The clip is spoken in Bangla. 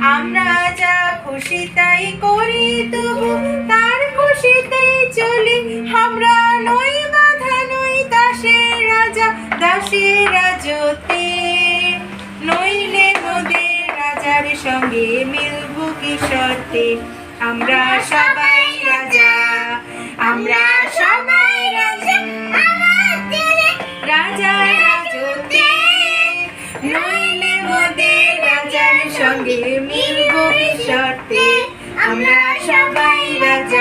আমরা যা খুশি তাই করি, তবু তার খুশিতেই চলি। আমরা নই বাধা, নই দাসের রাজা, দাসের রাজতে। নইলে মোদের রাজার সঙ্গে মিলব কি শর্তে? আমরা সবাই রাজা, আমরা সবাই রাজা, রাজা রাজতে। নইলে মোদের রাজার সঙ্গে মিলব কি শর্তে? আমরা সবাই রাজা।